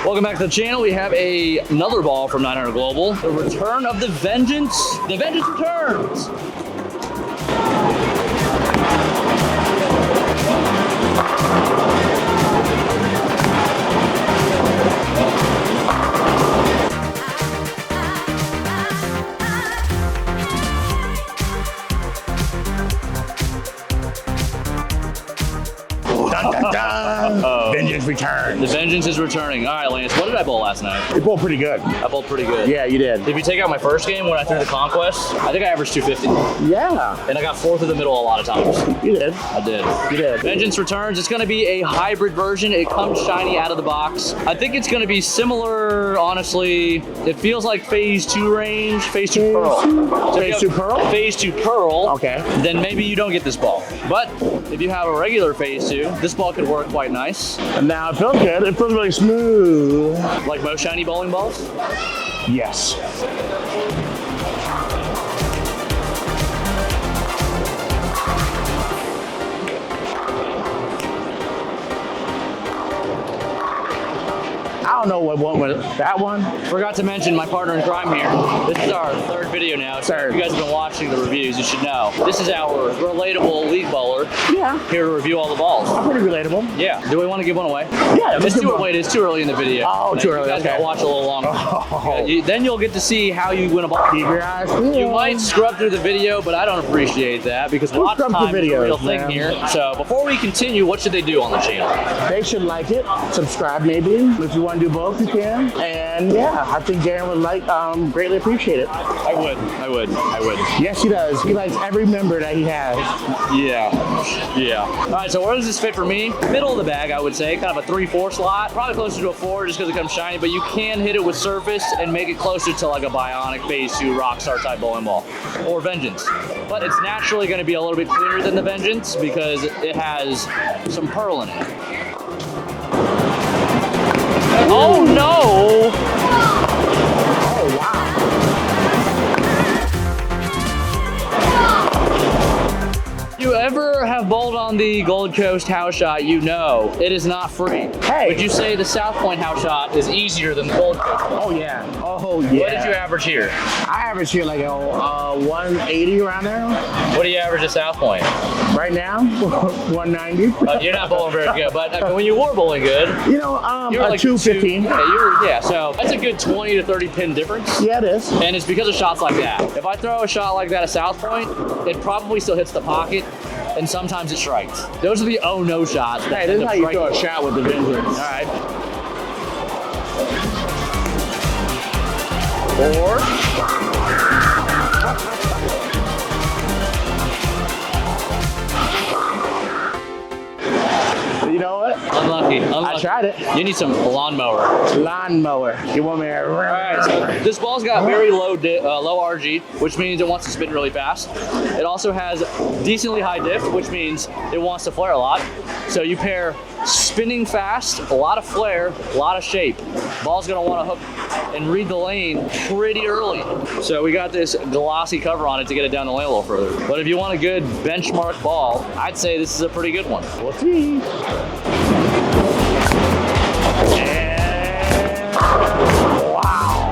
Welcome back to the channel. We have another ball from 900 Global. The return of the Vengeance. The Vengeance returns. Dun, dun, dun. Vengeance returns. The Vengeance is returning. All right, Lance, what did I bowl last night? You bowled pretty good. I bowled pretty good. Yeah, you did. If you take out my first game when I threw the Conquest, I think I averaged 250. Yeah. And I got fourth in the middle a lot of times. You did. I did. You did. Vengeance returns. It's going to be a hybrid version. It comes shiny out of the box. I think it's going to be similar, honestly. It feels like Phase 2 range, Phase 2 Pearl. Phase 2 Pearl? Phase 2 Pearl. Okay. Then maybe you don't get this ball. But if you have a regular Phase 2, this ball could work quite nice. And now it feels good. It feels really smooth. Like most shiny bowling balls? Yes. I don't know what one was that one. Forgot to mention my partner in crime here. This is our third video now. So if you guys have been watching the reviews, you should know. This is our relatable league bowler. Yeah. Here to review all the balls. Pretty relatable. Yeah. Do we want to give one away? Yeah. It's too, wait, it's too early in the video. Oh, too early. You guys Okay. gotta watch a little longer. Oh. Then you'll get to see how you win a ball. Keep your eyes peeled. You might scrub through the video, but I don't appreciate that because watch scrub time through is a real videos, thing man. here. So before we continue, what should they do on the channel? They should like it, subscribe maybe. If you want to do both, you can. And yeah, I think Darren would like, greatly appreciate it. I would. Yes, he does. He likes every member that he has. Yeah. All right, so where does this fit for me? Middle of the bag, I would say. Kind of a 3-4 slot. Probably closer to a 4 just because it comes shiny, but you can hit it with surface and make it closer to like a Bionic Phase 2 Rockstar type bowling ball or Vengeance. But it's naturally going to be a little bit cleaner than the Vengeance because it has some pearl in it. Oh no! Oh, wow. You ever have bowled on the Gold Coast house shot, you know it is not free. Hey. Would you say the South Point house shot is easier than the Gold Coast? Oh, yeah. Oh, yeah. What did you average here? I average here like a 180 around there. What do you average at South Point? Right now, 190. You're not bowling very good, but I mean, when you were bowling good, You know, you were like 215. Yeah, so that's a good 20 to 30 pin difference. Yeah, it is. And it's because of shots like that. If I throw a shot like that at South Point, it probably still hits the pocket, and sometimes it strikes. Those are the oh no shots. Hey, this is how you throw a shot with the Vengeance. All right. You know what? Unlucky. I tried it. You need some lawnmower. Lawnmower. You want me to... All right, so this ball's got very low RG, which means it wants to spin really fast. It also has decently high diff, which means it wants to flare a lot. So you pair spinning fast, a lot of flare, a lot of shape. Ball's gonna want to hook and read the lane pretty early. So we got this glossy cover on it to get it down the lane a little further. But if you want a good benchmark ball, I'd say this is a pretty good one. We'll see. Wow.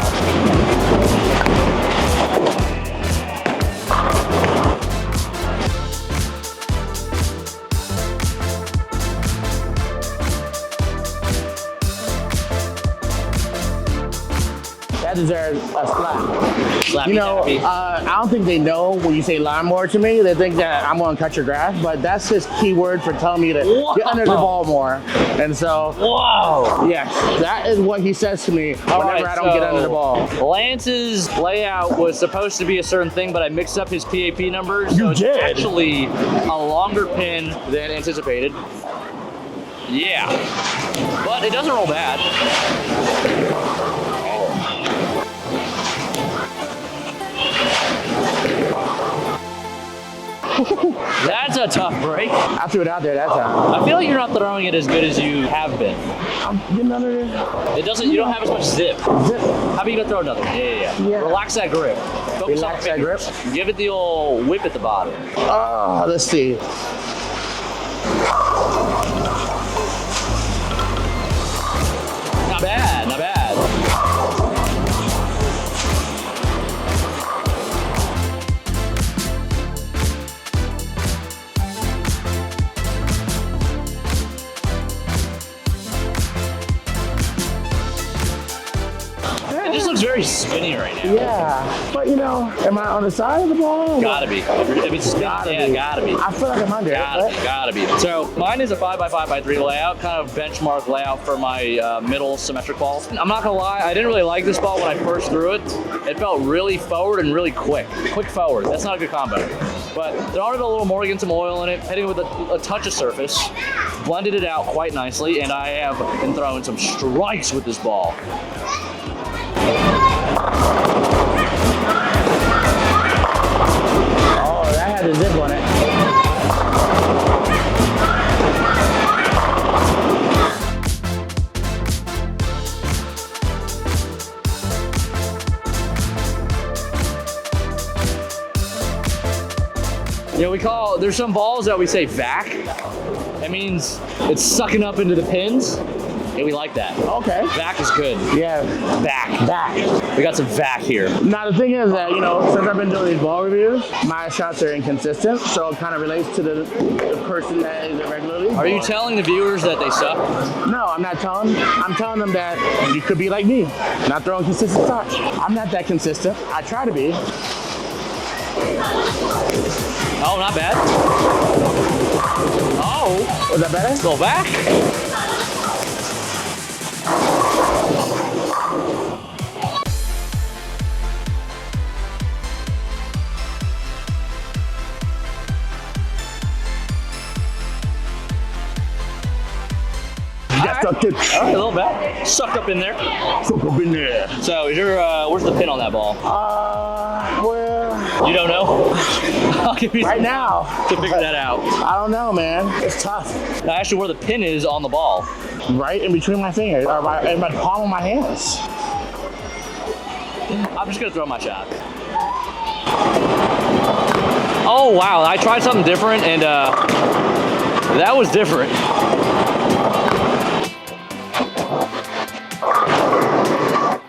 That deserves a slap. Slap You me know, happy. I don't think they know when you say lawnmower to me. They think that I'm going to cut your grass, but that's his key word for telling me to get under the ball more. And so, Whoa! yes, that is what he says to me whenever I don't get under the ball. Lance's layout was supposed to be a certain thing, but I mixed up his PAP numbers. So You it's did? actually a longer pin than anticipated. Yeah, but it doesn't roll bad. That's a tough break. I threw it out there that time. I feel like you're not throwing it as good as you have been. I'm getting under there. It doesn't. You don't have as much zip. Zip. How about you go throw another? Yeah. Relax that grip. Focus Relax on that grip. Give it the old whip at the bottom. Oh, let's see. Not bad. It just looks very spinny right now. Yeah, but you know, am I on the side of the ball? Gotta be. If it's spinning, gotta be. I feel like I'm under Gotta be. So mine is a 5x5x3 layout, kind of benchmark layout for my middle symmetric ball. I'm not gonna lie, I didn't really like this ball when I first threw it. It felt really forward and really quick. Quick forward, that's not a good combo. But throwing it a little more, getting some oil in it, hitting it with a touch of surface, blended it out quite nicely, and I have been throwing some strikes with this ball. Oh, that had a zip on it. You know, there's some balls that we say vac. That means it's sucking up into the pins, and we like that. Okay. Vac is good. Yeah. Vac. Back. We got some vac here. Now the thing is that, you know, since I've been doing these ball reviews, my shots are inconsistent, so it kind of relates to the person that is it regularly. Are you telling the viewers that they suck? No, I'm not telling them. I'm telling them that you could be like me, not throwing consistent shots. I'm not that consistent. I try to be. Oh, not bad. Oh. Was that better? Go back. That's a kick. All right, a little bit. Sucked up in there. Suck up in there. So, where's the pin on that ball? Well, You don't know? I'll give you right now. to figure that out. I don't know, man. It's tough. Actually, where the pin is on the ball. Right in between my fingers, or in my palm of my hands. I'm just gonna throw my shot. Oh wow! I tried something different, and that was different.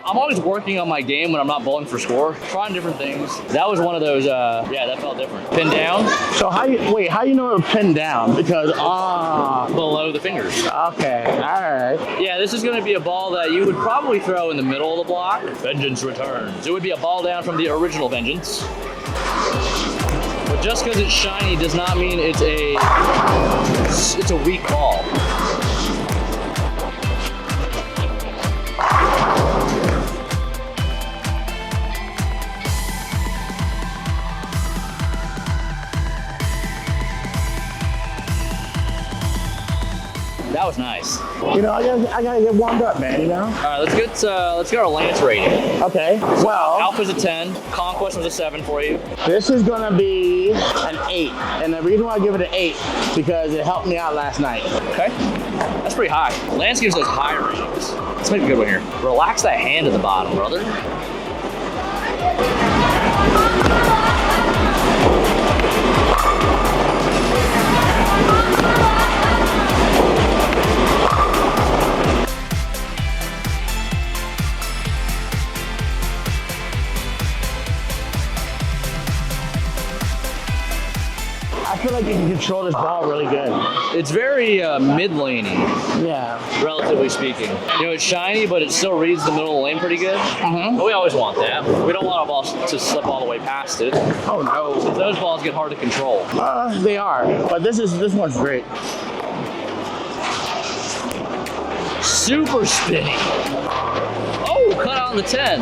I'm always working on my game when I'm not bowling for score, trying different things. That was one of those, yeah, that felt different. Pin down. So how you know it was pinned down? Because, Below the fingers. okay, all right. Yeah, this is going to be a ball that you would probably throw in the middle of the block. Vengeance returns. It would be a ball down from the original Vengeance. But just because it's shiny does not mean it's a weak ball. That was nice. You know, I gotta get warmed up, man. You know. All right, let's get our Lance rating. Okay. Well, Alpha's a 10. Conquest was a 7 for you. this is gonna be an 8, and the reason why I give it an 8 because it helped me out last night. Okay, that's pretty high. Lance gives those high ratings. Let's make a good one here. Relax that hand at the bottom, brother. I feel like you can control this ball really good. It's very mid-laney, Yeah. relatively speaking. You know, it's shiny, but it still reads the middle of the lane pretty good. But we always want that. We don't want our balls to slip all the way past it. Oh no. Those balls get hard to control. They are, but this one's great. Super spinny. Oh, cut out on the 10.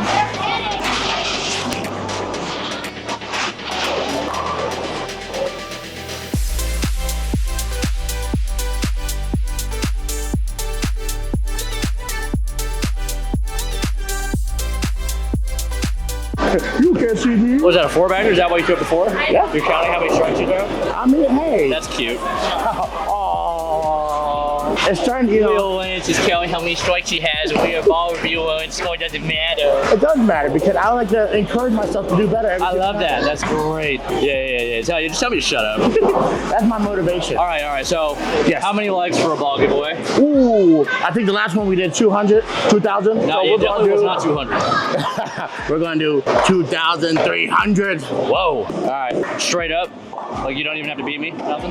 You can't see me. Was that a 4-bagger? Is that why you threw it before? Yeah. You're counting how many strikes you throw? I mean, hey. That's cute. Oh, it's starting to, you know. Will Lance is counting how many strikes he has, and we are ball reviewer, and score doesn't matter. It does matter because I like to encourage myself to do better. I love that. That's great. Yeah. Just tell me to shut up. That's my motivation. All right. So, Yes. how many legs for a ball giveaway? Ooh, I think the last one we did 200, 2,000. No, it definitely was not 200. We're gonna do 2,300. Whoa. All right. Straight up. Like you don't even have to beat me. Nothing.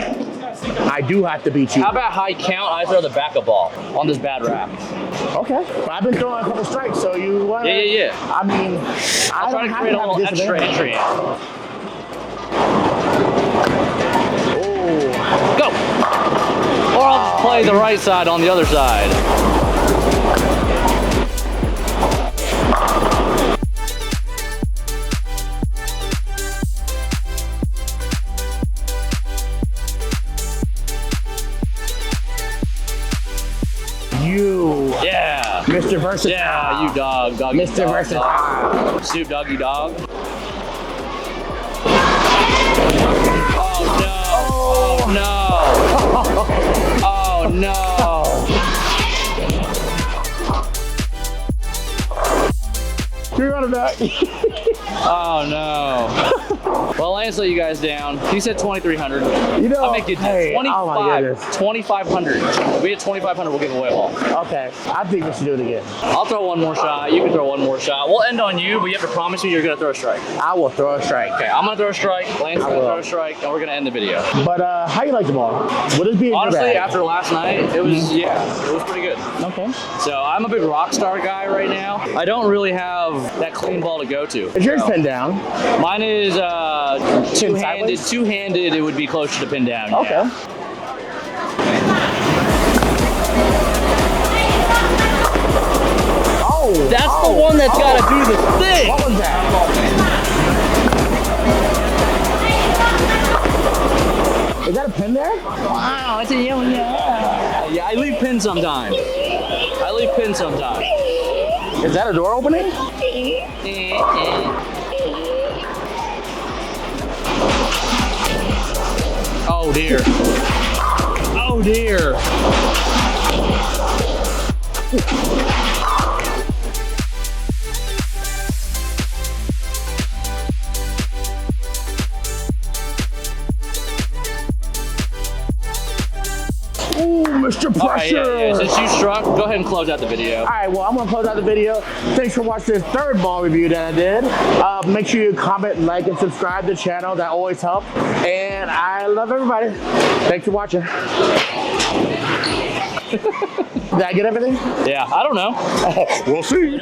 I do have to beat you. How about high count? I throw the backup ball on this bad rap. Okay. But I've been throwing a couple strikes, so you want to... Yeah. I mean, I'll try to create a little extra entry. Oh. Go! Or I'll just play the right side on the other side. You. Yeah. Mr. Versatile. Yeah, you dog. Doggy Mr. dog, Versatile. dog. Snoop Doggy Dog. Oh no. Oh no. You're on that. Oh no. Well, Lance let you guys down. He said 2,300. You know, I'll make it hey, 2,500. If we get 2,500, we'll give away a ball. Okay, I think we should do it again. I'll throw one more shot. You can throw one more shot. We'll end on you, but you have to promise me you're going to throw a strike. I will throw a strike. Okay, I'm going to throw a strike. Lance is going to throw a strike, and we're going to end the video. But how you like the ball? Would it be in Honestly, your bag? after last night, it was, it was pretty good. Okay. So I'm a big rock star guy right now. I don't really have that clean ball to go to. Is yours pinned down? Mine is two-handed. sideways? Two-handed, it would be closer to pin down. Okay. Yeah. Oh, That's the one that's got to do the thing. What was that? Is that a pin there? Wow, it's a yeah. I leave pins sometimes. Is that a door opening? Oh dear. Oh dear. Ooh, Mr. Pressure. All right, yeah. Since you struck, go ahead and close out the video. All right, well, I'm going to close out the video. Thanks for watching this third ball review that I did. Make sure you comment, like, and subscribe to the channel. That always helps. And I love everybody. Thanks for watching. Did I get everything? Yeah, I don't know. We'll see.